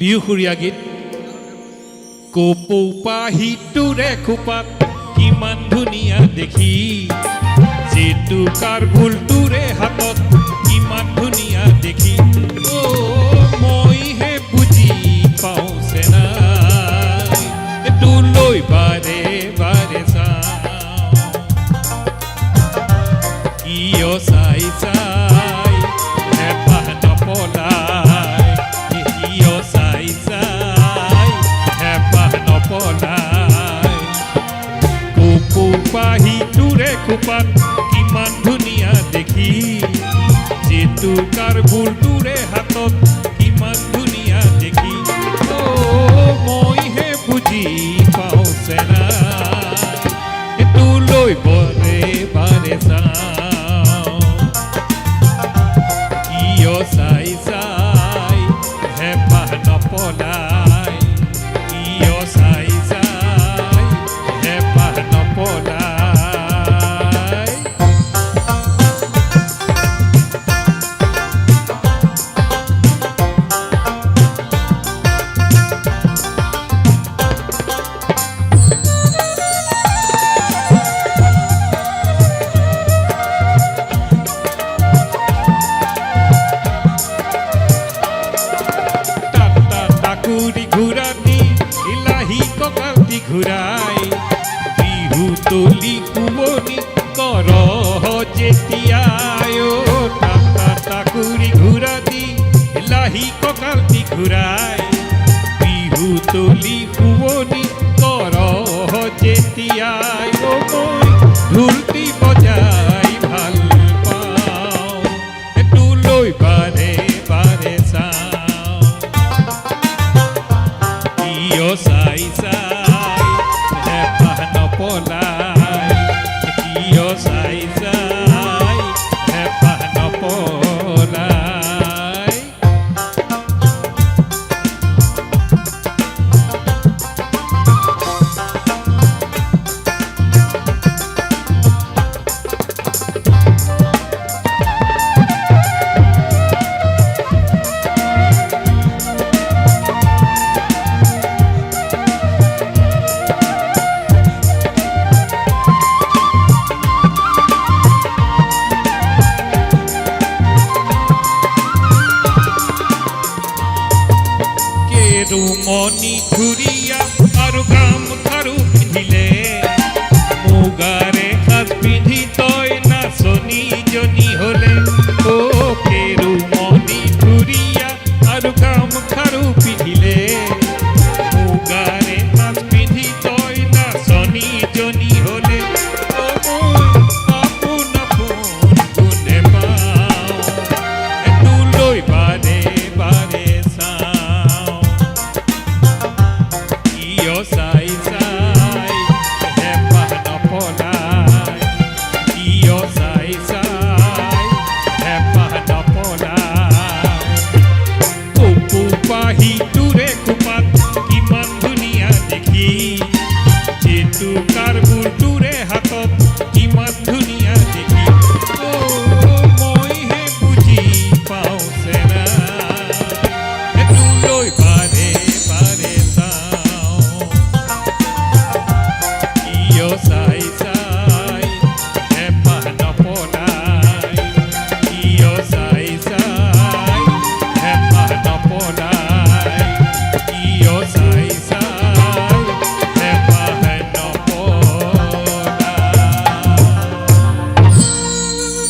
বিহুসুৰীয়া গীত কপৌপাহিটোৰে খোপাত কিমান ধুনীয়া দেখি জেতুকাৰ ফুলটোৰে হাতত কিমান ধুনীয়া দেখি মইহে বুজি পাওঁ চেনাই তোলৈ বাৰে বাৰে চাওঁ কিয় চাই চাই হেঁপাহ নপলাই কিয় চাই চাই হেঁপাহ নপলাই কপৌপাহিটোৰে খোপাত কিমান ধুনীয়া দেখি জেতুকাৰ ফুলটোৰে হাতত কিমান ধুনীয়া দেখি মইহে বুজি পাওঁ চেনাই তোলৈ বাৰে বাৰে চাওঁ কিয় চাই চাই হেঁপাহ নপলাই কিয় চাই চাই হেঁপাহ নপলাই ঘূৰাই বিহু তলি কুমনি কৰ যেতিয়াই তাকুৰি ঘূৰা দি লাহি কঁকালটি ঘূৰাই বিহু তলি কুমনি কৰ যেতিয়াই মই ঢোলটি বজাই ভাল পাওঁ তোলৈ বাৰে বাৰে চাওঁ কিয় চাই চাই হেঁপাহ নপলাই কিয় চাই চাই হেঁপাহ নপলাই মণি ধুৰীয়া আৰু গামখাৰু পিন্ধিলে মুগাৰে সাজ পিন্ধি তই নাচনীজনী হ'ল